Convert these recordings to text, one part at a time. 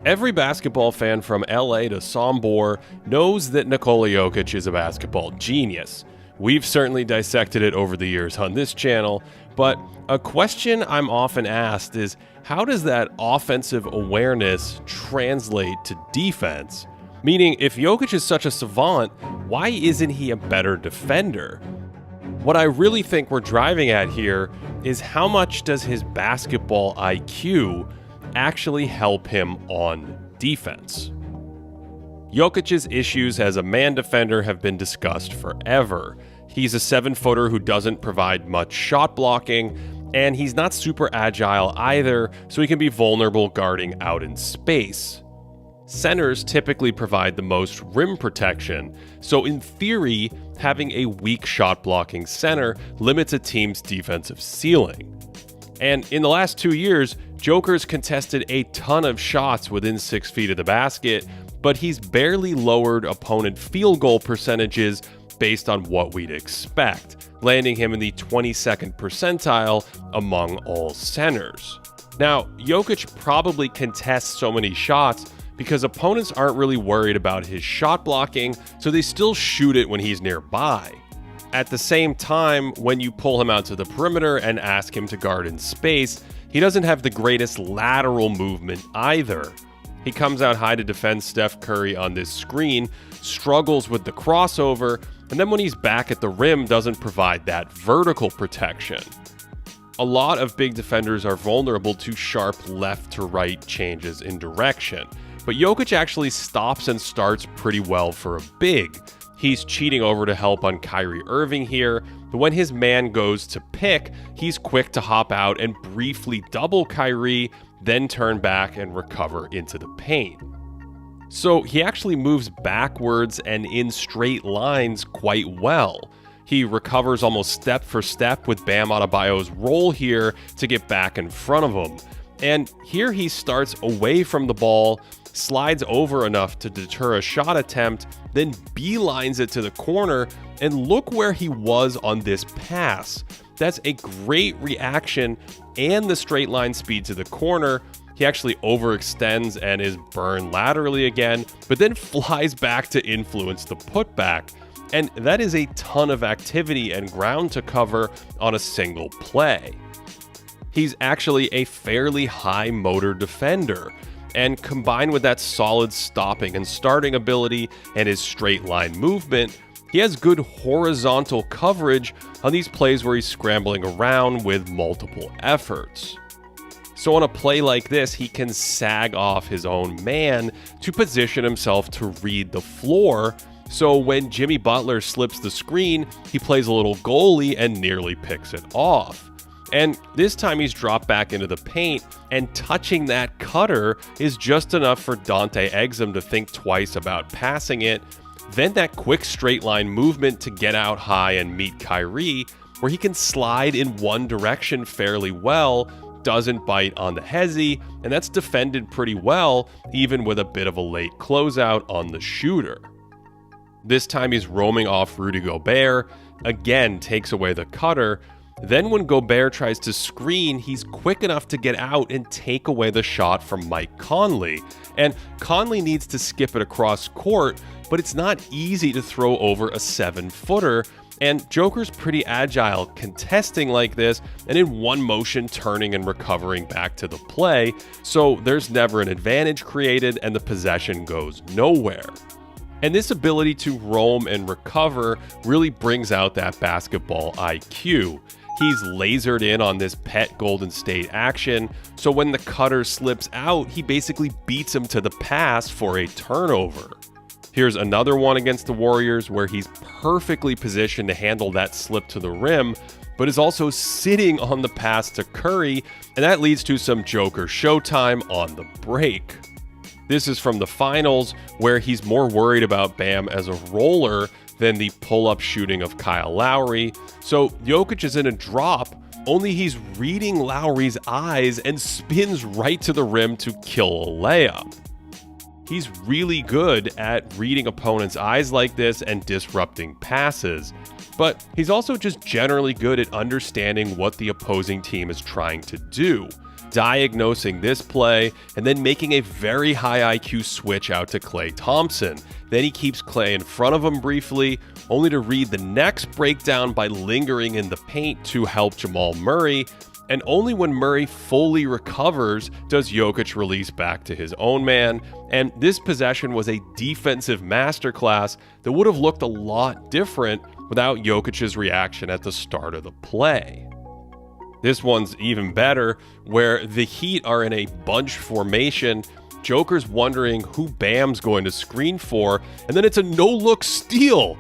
Every basketball fan from LA to Sombor knows that Nikola Jokic is a basketball genius. We've certainly dissected it over the years on this channel, but a question I'm often asked is, how does that offensive awareness translate to defense? Meaning, if Jokic is such a savant, why isn't he a better defender? What I really think we're driving at here is how much does his basketball IQ actually help him on defense? Jokic's issues as a man defender have been discussed forever. He's a 7-footer who doesn't provide much shot blocking, and he's not super agile either, so he can be vulnerable guarding out in space. Centers typically provide the most rim protection, so in theory, having a weak shot blocking center limits a team's defensive ceiling. And in the last 2 years, Joker's contested a ton of shots within 6 feet of the basket, but he's barely lowered opponent field goal percentages based on what we'd expect, landing him in the 22nd percentile among all centers. Now, Jokic probably contests so many shots because opponents aren't really worried about his shot blocking, so they still shoot it when he's nearby. At the same time, when you pull him out to the perimeter and ask him to guard in space, he doesn't have the greatest lateral movement either. He comes out high to defend Steph Curry on this screen, struggles with the crossover, and then when he's back at the rim doesn't provide that vertical protection. A lot of big defenders are vulnerable to sharp left to right changes in direction, but Jokic actually stops and starts pretty well for a big. He's cheating over to help on Kyrie Irving here, but when his man goes to pick, he's quick to hop out and briefly double Kyrie, then turn back and recover into the paint. So he actually moves backwards and in straight lines quite well. He recovers almost step for step with Bam Adebayo's roll here to get back in front of him. And here he starts away from the ball, slides over enough to deter a shot attempt, then beelines it to the corner, and look where he was on this pass. That's a great reaction and the straight line speed to the corner. He actually overextends and is burned laterally again, but then flies back to influence the putback. And that is a ton of activity and ground to cover on a single play. He's actually a fairly high motor defender, and combined with that solid stopping and starting ability and his straight line movement, he has good horizontal coverage on these plays where he's scrambling around with multiple efforts. So on a play like this, he can sag off his own man to position himself to read the floor, so when Jimmy Butler slips the screen, he plays a little goalie and nearly picks it off. And this time he's dropped back into the paint, and touching that cutter is just enough for Dante Exum to think twice about passing it. Then that quick straight line movement to get out high and meet Kyrie, where he can slide in one direction fairly well, doesn't bite on the hezzy, and that's defended pretty well, even with a bit of a late closeout on the shooter. This time he's roaming off Rudy Gobert, again takes away the cutter. Then when Gobert tries to screen, he's quick enough to get out and take away the shot from Mike Conley. And Conley needs to skip it across court, but it's not easy to throw over a 7-footer, and Joker's pretty agile contesting like this and in one motion turning and recovering back to the play, so there's never an advantage created and the possession goes nowhere. And this ability to roam and recover really brings out that basketball IQ. He's lasered in on this pet Golden State action, so when the cutter slips out, he basically beats him to the pass for a turnover. Here's another one against the Warriors where he's perfectly positioned to handle that slip to the rim, but is also sitting on the pass to Curry, and that leads to some Joker showtime on the break. This is from the finals, where he's more worried about Bam as a roller than the pull-up shooting of Kyle Lowry. So Jokic is in a drop, only he's reading Lowry's eyes and spins right to the rim to kill a layup. He's really good at reading opponents' eyes like this and disrupting passes, but he's also just generally good at understanding what the opposing team is trying to do. diagnosing this play and then making a very high IQ switch out to Klay Thompson. Then he keeps Klay in front of him briefly, only to read the next breakdown by lingering in the paint to help Jamal Murray. And only when Murray fully recovers does Jokic release back to his own man. And this possession was a defensive masterclass that would have looked a lot different without Jokic's reaction at the start of the play. This one's even better, where the Heat are in a bunch formation. Joker's wondering who Bam's going to screen for, and then it's a no-look steal.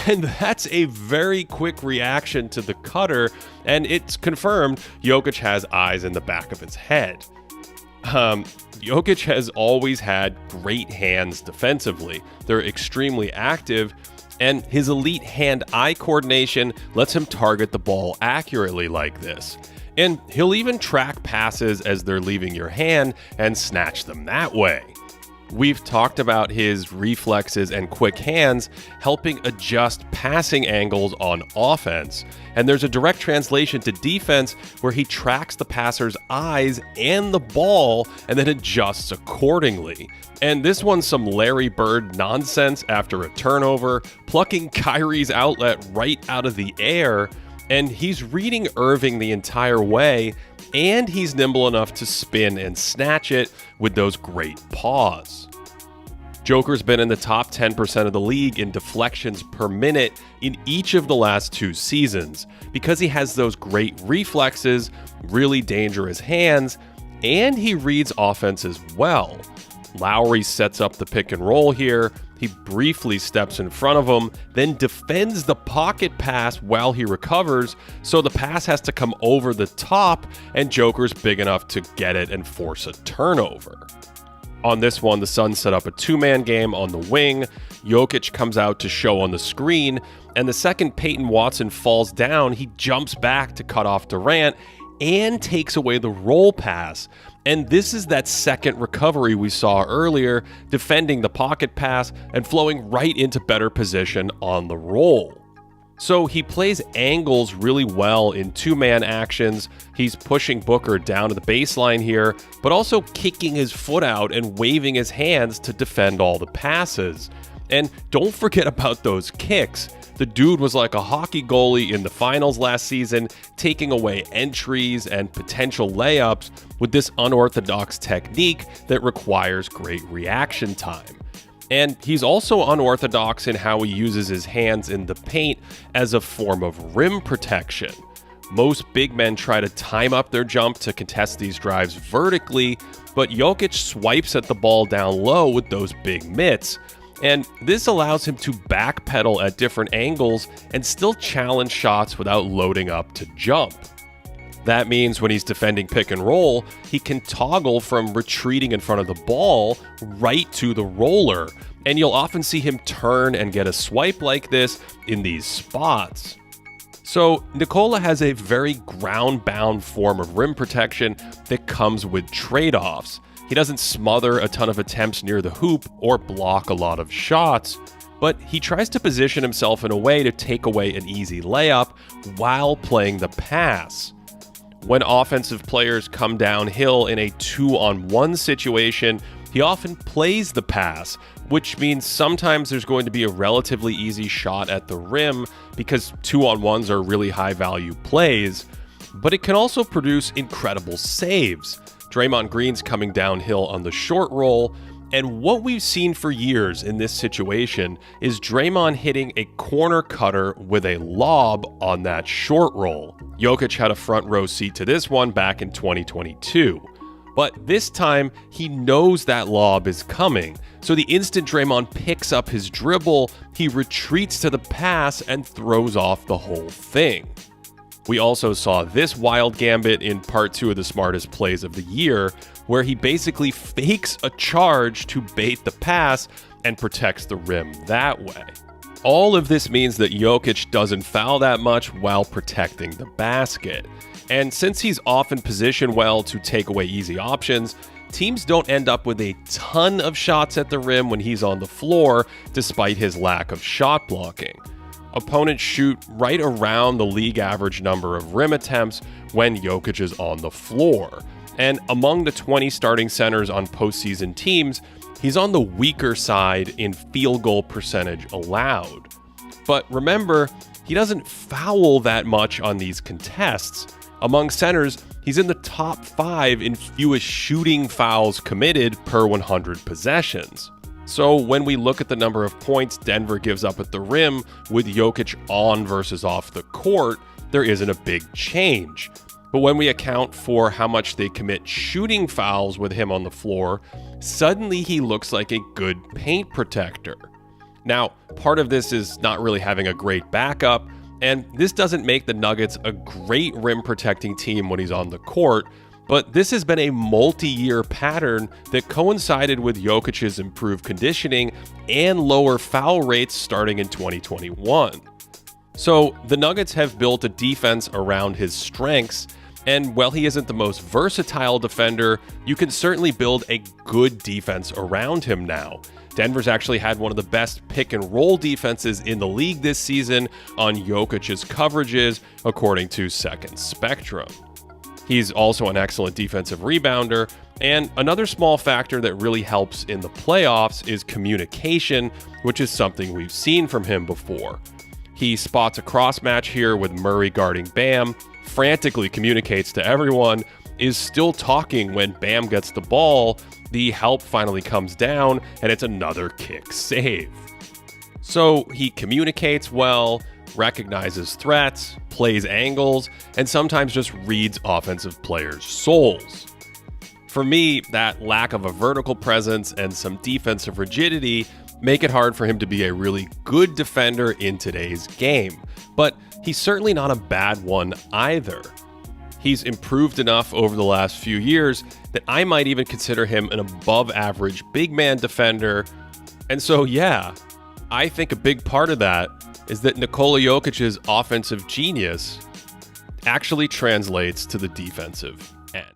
And that's a very quick reaction to the cutter, and it's confirmed Jokic has eyes in the back of his head. Jokic has always had great hands defensively. They're extremely active, and his elite hand-eye coordination lets him target the ball accurately like this. And he'll even track passes as they're leaving your hand and snatch them that way. We've talked about his reflexes and quick hands helping adjust passing angles on offense. And there's a direct translation to defense where he tracks the passer's eyes and the ball and then adjusts accordingly. And this one's some Larry Bird nonsense after a turnover, plucking Kyrie's outlet right out of the air. And he's reading Irving the entire way, and he's nimble enough to spin and snatch it with those great paws. Joker's been in the top 10% of the league in deflections per minute in each of the last 2 seasons because he has those great reflexes, really dangerous hands, and he reads offenses well. Lowry sets up the pick and roll here. He briefly steps in front of him, then defends the pocket pass while he recovers, so the pass has to come over the top, and Joker's big enough to get it and force a turnover. On this one, the Suns set up a 2-man game on the wing. Jokic comes out to show on the screen, and the second Peyton Watson falls down, he jumps back to cut off Durant and takes away the roll pass. And this is that second recovery we saw earlier, defending the pocket pass and flowing right into better position on the roll. So he plays angles really well in 2-man actions. He's pushing Booker down to the baseline here, but also kicking his foot out and waving his hands to defend all the passes. And don't forget about those kicks. The dude was like a hockey goalie in the finals last season, taking away entries and potential layups with this unorthodox technique that requires great reaction time. And he's also unorthodox in how he uses his hands in the paint as a form of rim protection. Most big men try to time up their jump to contest these drives vertically, but Jokic swipes at the ball down low with those big mitts. And this allows him to backpedal at different angles and still challenge shots without loading up to jump. That means when he's defending pick and roll, he can toggle from retreating in front of the ball right to the roller. And you'll often see him turn and get a swipe like this in these spots. So Nikola has a very ground-bound form of rim protection that comes with trade-offs. He doesn't smother a ton of attempts near the hoop or block a lot of shots, but he tries to position himself in a way to take away an easy layup while playing the pass. When offensive players come downhill in a 2-on-1 situation, he often plays the pass, which means sometimes there's going to be a relatively easy shot at the rim because 2-on-1s are really high-value plays, but it can also produce incredible saves. Draymond Green's coming downhill on the short roll, and what we've seen for years in this situation is Draymond hitting a corner cutter with a lob on that short roll. Jokic had a front row seat to this one back in 2022. But this time, he knows that lob is coming, so the instant Draymond picks up his dribble, he retreats to the pass and throws off the whole thing. We also saw this wild gambit in part 2 of the smartest plays of the year, where he basically fakes a charge to bait the pass and protects the rim that way. All of this means that Jokic doesn't foul that much while protecting the basket. And since he's often positioned well to take away easy options, teams don't end up with a ton of shots at the rim when he's on the floor, despite his lack of shot blocking. Opponents shoot right around the league average number of rim attempts when Jokic is on the floor. And among the 20 starting centers on postseason teams, he's on the weaker side in field goal percentage allowed. But remember, he doesn't foul that much on these contests. Among centers, he's in the top 5 in fewest shooting fouls committed per 100 possessions. So when we look at the number of points Denver gives up at the rim with Jokic on versus off the court, there isn't a big change. But when we account for how much they commit shooting fouls with him on the floor, suddenly he looks like a good paint protector. Now, part of this is not really having a great backup, and this doesn't make the Nuggets a great rim protecting team when he's on the court, but this has been a multi-year pattern that coincided with Jokic's improved conditioning and lower foul rates starting in 2021. So the Nuggets have built a defense around his strengths, and while he isn't the most versatile defender, you can certainly build a good defense around him now. Denver's actually had one of the best pick and roll defenses in the league this season on Jokic's coverages, according to Second Spectrum. He's also an excellent defensive rebounder, and another small factor that really helps in the playoffs is communication, which is something we've seen from him before. He spots a cross match here with Murray guarding Bam, frantically communicates to everyone, is still talking when Bam gets the ball, the help finally comes down, and it's another kick save. So he communicates well, recognizes threats, plays angles, and sometimes just reads offensive players' souls. For me, that lack of a vertical presence and some defensive rigidity make it hard for him to be a really good defender in today's game. But he's certainly not a bad one either. He's improved enough over the last few years that I might even consider him an above-average big man defender. And so, yeah, I think a big part of that is that Nikola Jokic's offensive genius actually translates to the defensive end.